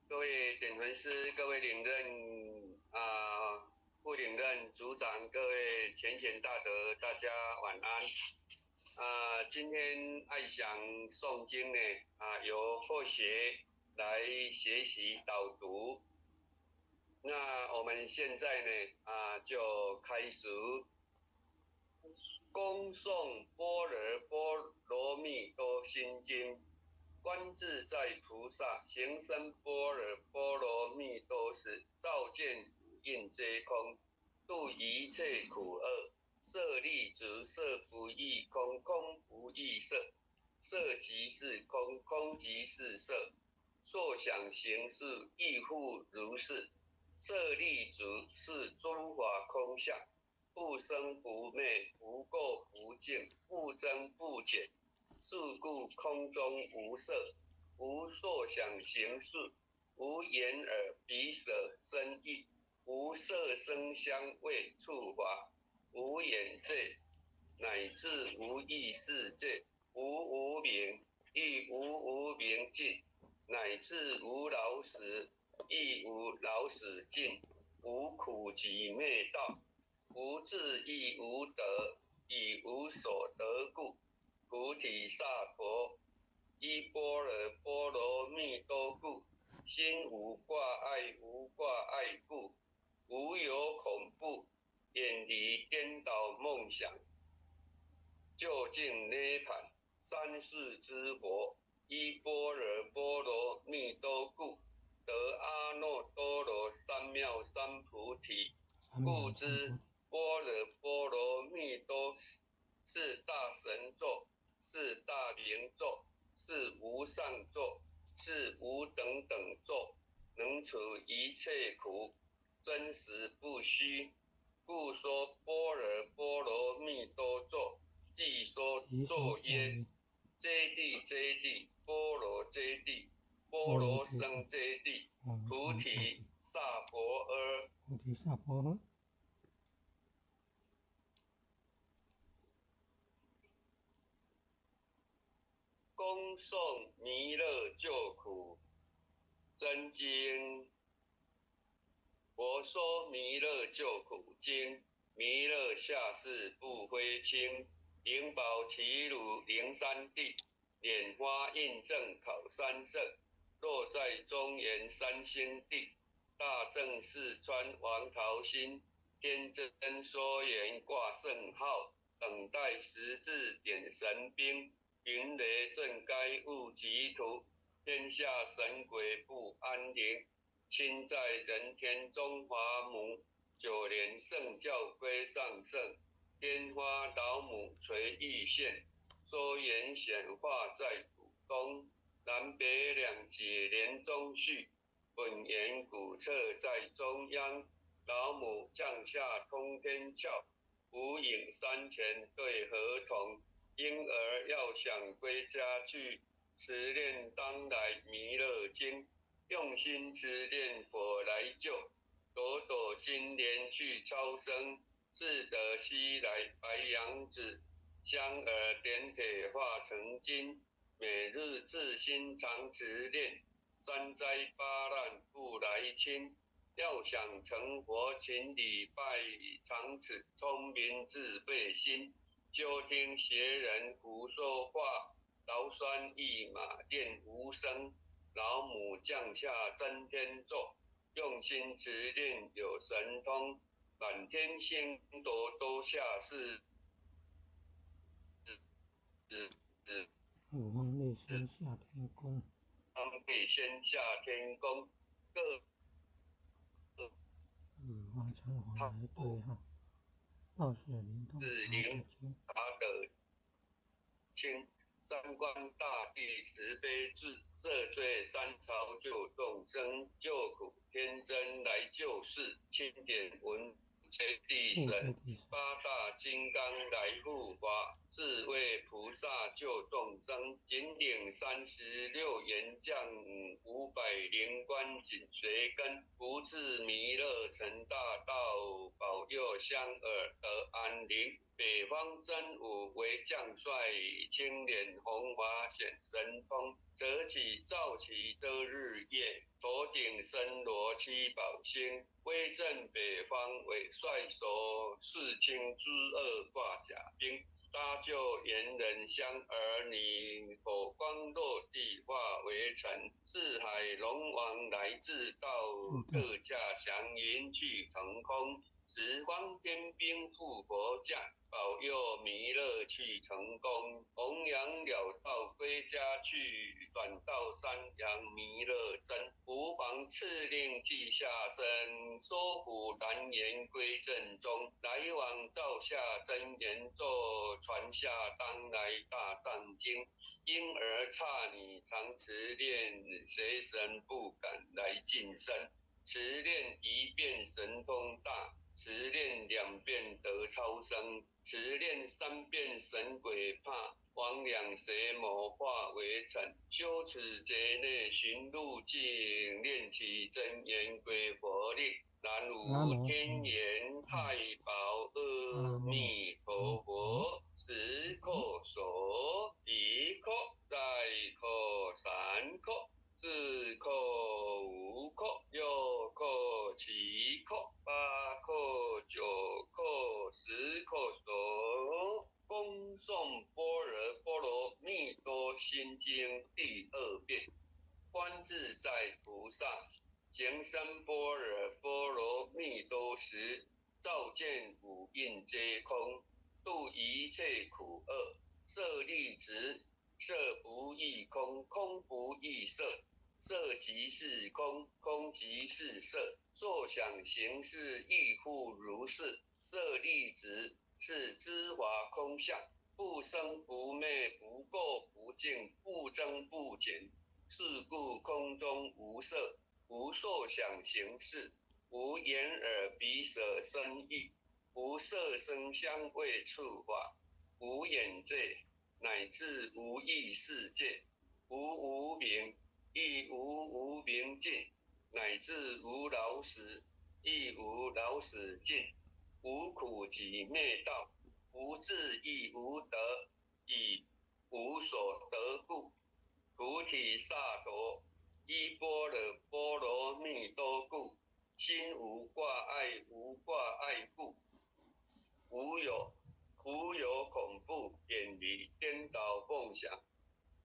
各位点魂师，各位领任副领任组长，各位浅显大德，大家晚安。今天爱想诵经呢，由后学来学习导读。那我们现在呢，就开始恭诵般若波罗蜜多心经。观自在菩萨行深般若波罗蜜多时，照见五蕴皆空，度一切苦厄。色立足，色不异空，空不异色，色即是空，空即是色。所想行识亦复如是。色立足是诸法空相，不生不灭，不垢不净，不增不减。是故空中无色，无所想行识，无眼耳鼻舌身意，无色声香味触法，无眼界，乃至无意识界，无无明，亦无无明尽，乃至无老死，亦无老死尽，无苦集灭道，无智亦无得，以无所得故。菩提萨婆依般若波罗蜜多故，心无挂碍，无挂碍故，无有恐怖，远离颠倒梦想，究竟涅槃。三世之佛依般若波罗蜜多故，得阿耨多罗三藐三菩提。故知般若波罗蜜多是大神咒，是大明咒，是无上咒，是无等等咒，能除一切苦，真实不虚。故说般若波罗蜜多咒，即说咒曰：揭谛揭谛，波罗揭谛，波罗僧揭谛，菩提萨婆诃。菩提萨婆诃。恭诵弥勒救苦真经。我说弥勒救苦经，弥勒下世不非轻，灵宝齐如灵山地，莲花印证考三圣，落在中原三星地，大正四川王桃心，天真说言挂圣号，等待十字点神兵。云雷震该物极图，天下神鬼不安宁。亲在人天中华母，九年圣教归上圣。天花老母垂玉线，说言显化在古东。南北两极连中续，本源古册在中央。老母降下通天窍，无影山前对河童。婴儿要想归家去，持念当来弥勒经，用心持念佛来救。朵朵金莲去超生，自得西来白羊子，香儿点铁化成金，每日自心常持念，三灾八难不来侵。要想成佛，请礼拜常持聪明自备心。就听邪人胡说话，劳酸一马念无声。老母降下真天咒，用心持念有神通，满天星斗都下世。武王内仙下天宫，方被仙下天宫，各王成皇来对哈。道士灵通是灵查得清，三观大帝慈悲智，赦罪三朝救众生，救苦天真来救世。钦点文接地神，八大金刚来护法，是为菩萨救众生。紧领36元将500灵官紧随跟，不至弥勒成大道，保佑香耳得安宁。北方真武为将帅，青脸红华显神通，择起照起遮日月，头顶身罗七宝星，威震北方为帅首，世清之二挂甲兵，搭救猿人香儿女，火光落地化为尘，四海龙王来自道，各驾祥云去腾空，十方天兵护佛驾，保佑弥勒去成功，弘扬了道归家去，转到山阳弥勒真，无妨敕令记下身，收服蓝颜归正中，来往照下真言咒，传下当来大藏经，婴儿刹女常持念，谁神不敢来近身，持念一遍神通大，持念2遍得超生，持念3遍神鬼怕，魍魉邪魔化为尘，修持劫内寻路径，念起真言归佛令。南无天眼太保阿弥陀佛，10叩首，1叩，再叩3叩，4叩5叩，6叩7叩，8叩9叩，10叩首。恭诵般若波罗蜜多心经第2遍。观自在菩萨行深般若波罗蜜多时，照见五蕴皆空，度一切苦厄。舍利子，色不异空，空不异色，色即是空，空即是色，受想行识亦复如是。舍利子，是知华空相，不生不灭，不垢不净，不增不减。是故空中无色，无受想行识，无眼耳鼻舌身意，无色声香味触法，无眼界，乃至无意识界，无明，亦无无明尽，乃至无老死，亦无老死尽，无苦集灭道，无智亦无得，以无所得故。菩提萨埵依般若波罗蜜多故，心无挂碍，无挂碍故，无有恐怖，远离颠倒梦想，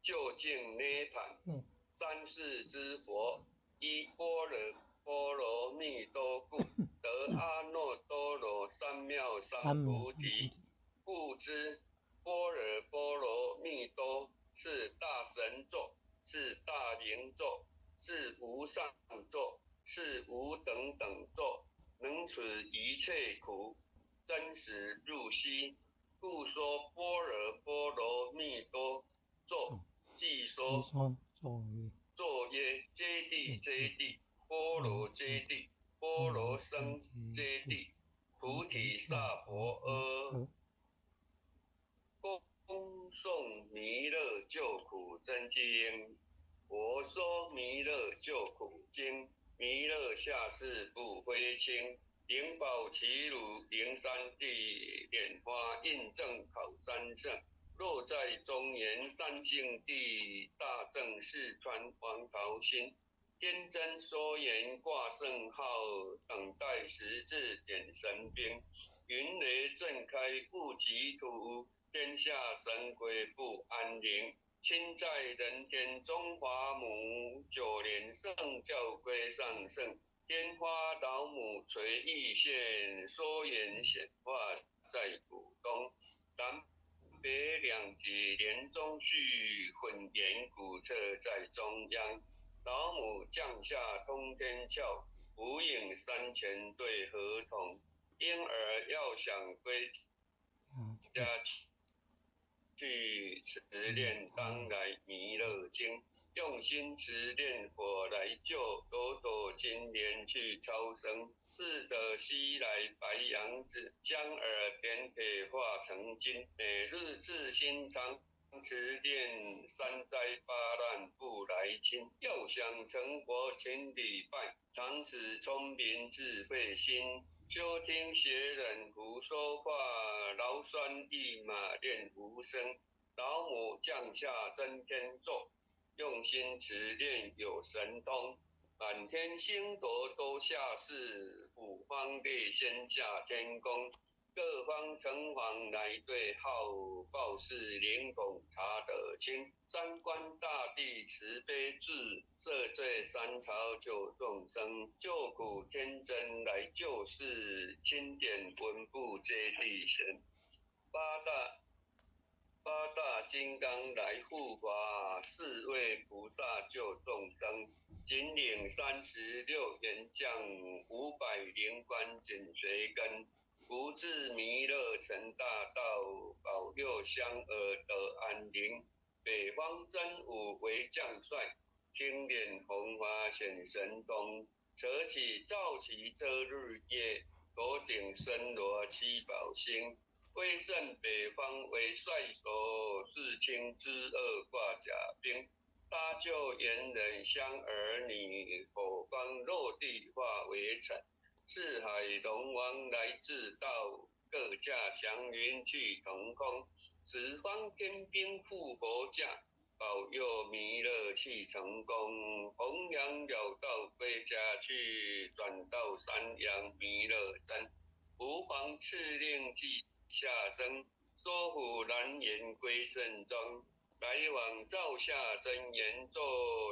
究竟涅槃。三世之佛依般若波罗蜜多故，得阿耨多罗三藐三菩提。故知般若波罗蜜多是大神咒，是大明咒，是无上咒，是无等等咒，能除一切苦，真实入息。故说般若波罗蜜多咒，即说咒曰：揭谛揭谛，波罗揭谛，波罗僧揭谛，菩提萨婆诃。恭诵弥勒救苦真经。我说弥勒救苦经，弥勒下世不灰轻，灵宝齐鲁灵山地，莲花印证考三圣。若在中原三境地，大正四川黄桃心，天真说言挂圣号，等待十字点神兵。云雷震开雾极土，天下神鬼不安宁。亲在人间中华母，9年圣教归上圣。天花老母垂玉线，说言显化在古东。南北两极连中续，混言古册在中央。老母降下通天窍，无影山前对合同。婴儿要想归家去持念当来弥勒经，用心持念佛来救，朵朵金莲去超生。是得西来白羊子，将尔点铁化成金。每日自心常持念，三灾八难不来侵。要想成佛千里拜，常持聪明智慧心。休听邪人胡说话，劳酸一马练无声。老母降下真天咒，用心持念有神通。满天星斗都下世，五方列仙下天宫。各方城隍来对号，报事灵拱查得清。三官大帝慈悲智，赦罪三朝救众生。救苦天真来救世，钦点文部接地神。八大金刚来护法，四位菩萨救众生。引领36员将，500灵官紧随跟。不至弥勒成大道，保佑香儿得安宁。北方真武为将帅，青脸红花显神通。扯起皂旗遮日月，头顶身罗七宝星。威震北方为帅首，世卿之二挂甲兵。搭救猿人香儿女，火光落地化为尘。四海龙王来自道，各驾祥云去腾空。十方天兵护佛驾，保佑弥勒去成功。弘扬有道归家去，转到山阳弥勒真。吾皇敕令记下生，说服蓝颜归正庄。来往照下真言咒，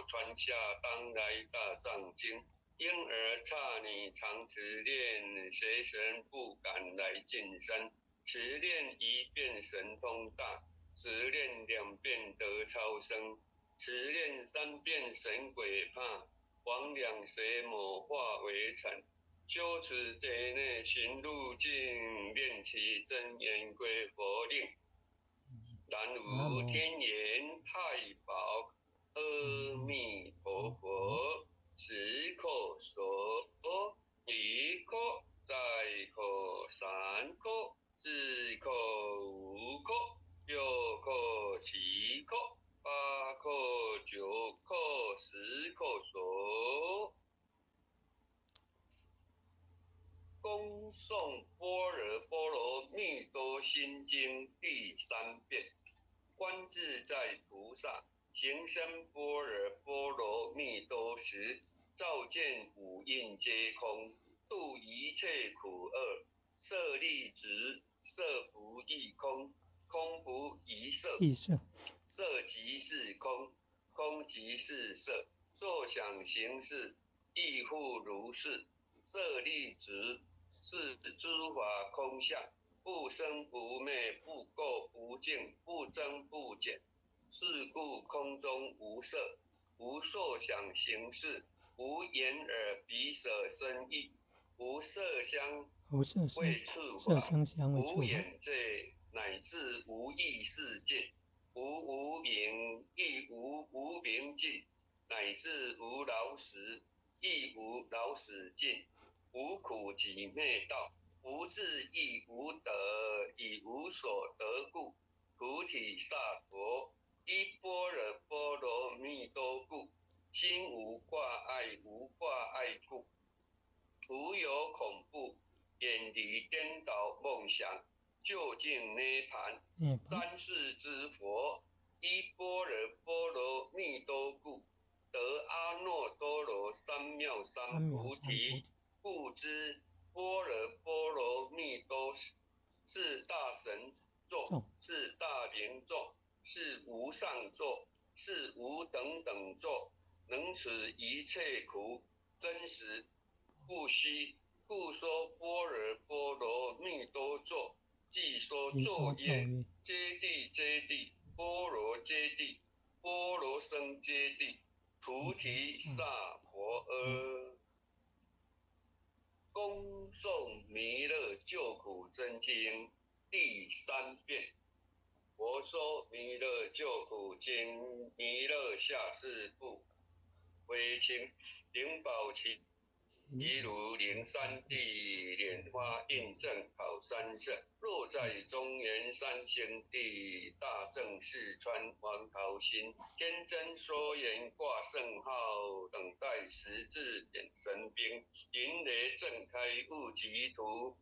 传下当来大藏经。婴儿刹女常持念，邪神不敢来近身。持念一遍神通大，持念2遍得超生。持念3遍神鬼怕，魍魉邪魔化为尘。修持劫内寻路径，念其真言归佛令。南无天眼太保阿弥陀佛。10颗手，1颗再颗3颗4颗5颗6颗7颗8颗9颗10颗手。恭诵般若波罗蜜多心经第3遍。观自在菩萨行深般若波罗蜜多时，照见五蕴皆空，度一切苦厄。舍利子，色不异空，空不异色，色即是空，空即是色。受想行识，亦复如是。舍利子，是诸法空相，不生不灭，不垢不净，不增不减。是故空中无色，无受想行识，无眼耳鼻舌身意，无色香味触法，无眼界，乃至无意识界，无明，亦无明尽，乃至无老死，亦无老死尽。无苦集灭道，无智亦无得，以无所得故，菩提萨埵。依般若波罗蜜多故，心无挂碍，无挂碍故，无有恐怖，远离颠倒梦想，究竟涅槃。三世之佛，依般若波罗蜜多故，得阿耨多罗三藐三菩提。故知般若波罗蜜多是大神咒，是大明咒，是无上咒，是无等等咒，能除一切苦，真实不虚。故说般若波罗蜜多咒，即说咒曰：揭谛揭谛，波罗揭谛，波罗僧揭谛，菩提萨婆诃。恭诵弥勒救苦真经第3遍。佛说弥勒救苦经，弥勒下士部，为清灵宝齐。一如灵山地莲花印证好三圣，若在中原三星地，大正四川王桃心，天真说言挂圣号，等待十字点神兵，云雷震开雾极图。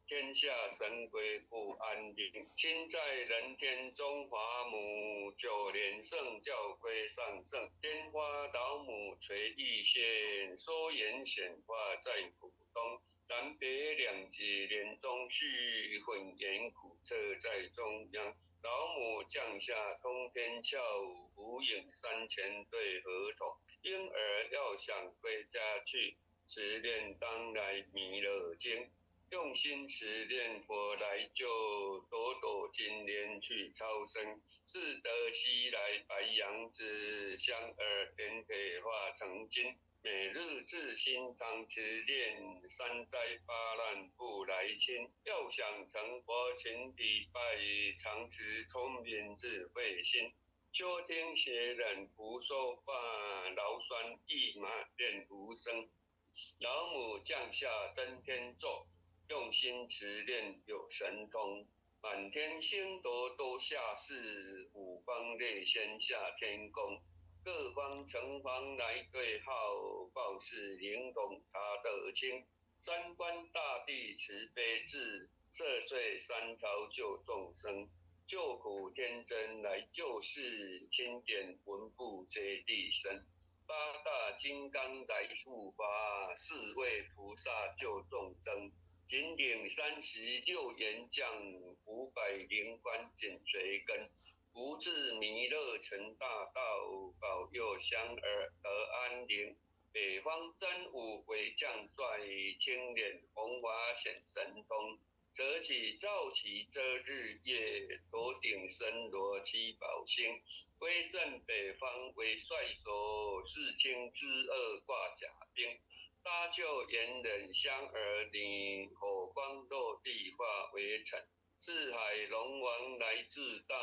天下神鬼不安宁，亲在人天中华母，九莲圣教归上圣，天花老母垂玉线，说言显化在浦东，南北两极连中续，混言苦测在中央，老母降下通天窍，无影山前对合同，婴儿要想归家去，持念当来弥勒经。用心持念佛来救，朵朵金莲去超生。自得西来白杨枝，香儿便可化成金。每日自心常持念，三灾八难不来侵。要想成佛勤礼拜，常持聪明智慧心。修听学忍不说话，劳酸一马练无声。老母降下真天咒。用心持念有神通，满天星斗都下世，五方列仙下天宫，各方城隍来对号，报事灵通查得清。三官大帝慈悲智，赦罪三朝救众生，救苦天真来救世，钦点文部接地神。八大金刚来护法，四位菩萨救众生。金顶36员将，500灵官紧随跟，不至弥勒成大道，保佑香儿得安宁。北方真武为将帅，青脸红华显神通，折起照起遮日月，头顶身罗七宝星，威震北方为帅首，世清之恶挂甲兵。搭救猿人香儿女，火光落地化为尘。四海龙王来自道，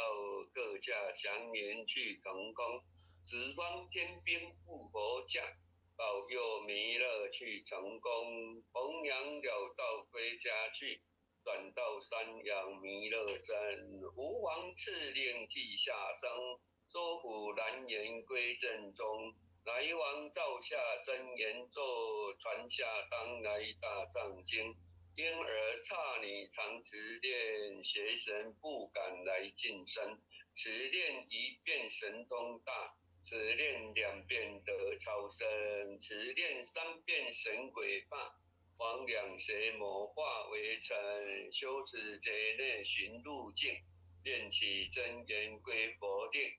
各驾祥云去腾空。十方天兵护佛驾，保佑弥勒去成功。弘扬了道归家去，转到山阳弥勒真。吾皇敕令记下生，收服南辕归正中。来王照下真言咒，传下当来大藏经。婴儿刹女常持念，邪神不敢来近身。持念一遍神通大，持念2遍得超生，持念3遍神鬼怕。黄两邪魔化为尘，修持劫内寻路径，念起真言归佛定。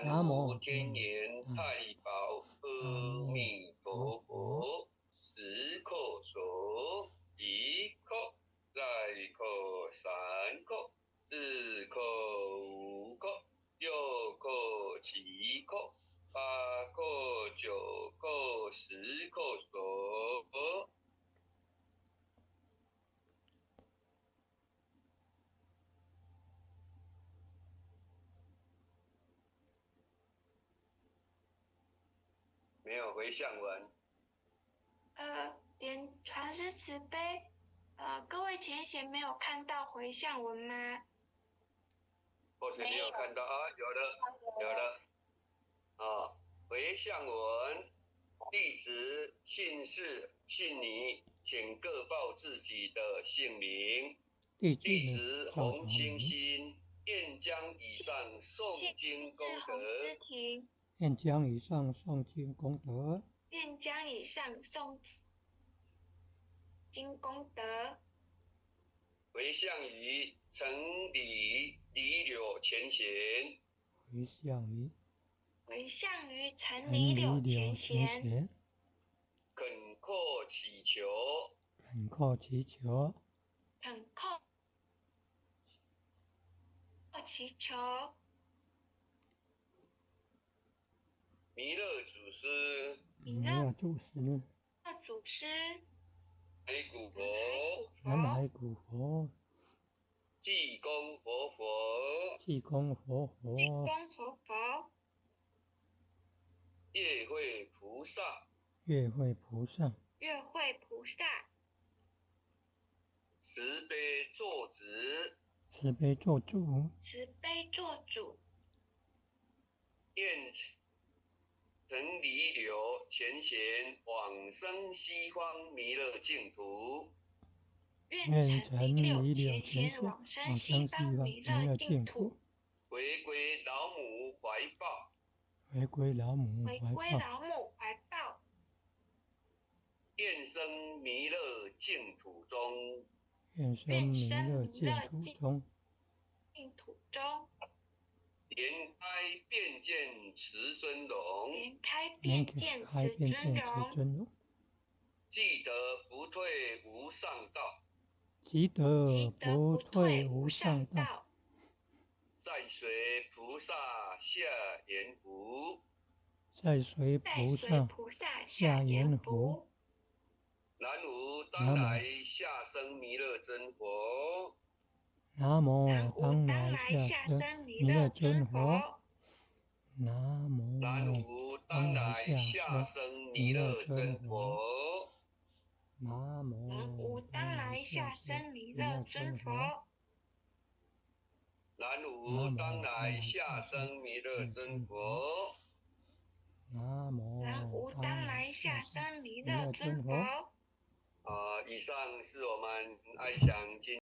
南无天眼太保阿弥陀佛，10叩首，1叩，再叩3叩，4叩5叩，6叩7叩，8叩9叩，10叩首。没有回向文。点传师慈悲。各位前贤没有看到回向文吗？或许你有看到啊？有了。回向文，弟子姓氏、姓名，请各报自己的姓名。弟子洪清心，愿将以上诵经功德。愿将以上诵经功德。愿将以上诵经功德。回向于城里李柳前贤。回向于城里柳前贤。恳叩祈求。弥勒祖师。南海古佛。济公活佛，济公活佛，济公活佛，月会菩萨，月会菩萨，月会菩萨，慈悲作主，慈悲做主，慈悲做主，愿曾离流前贤往生西方弥勒净土，愿成弥离六前了前世，贤往生西方弥勒净土，回归老母怀抱，回归老母回归怀抱，老母怀抱，愿生弥勒净土中，愿生愿弥生弥勒净勒净土中，净土中，莲开遍见慈尊容，莲开莲遍见开慈遍见慈尊容，尊容，积德不退无上道，积德积德不不退退无无上道，上道，在随菩萨下盐湖，在随在菩随萨菩萨下下盐盐湖，湖，南无当来下生弥勒真佛，南无南无当当来下来下生生弥勒弥勒真真佛，佛，南无南无当来下生弥勒真佛，南无南无当来下生弥勒真佛，南无当来下生弥勒真佛，南无南无当来下生弥勒真真佛。佛。以上是我们爱想经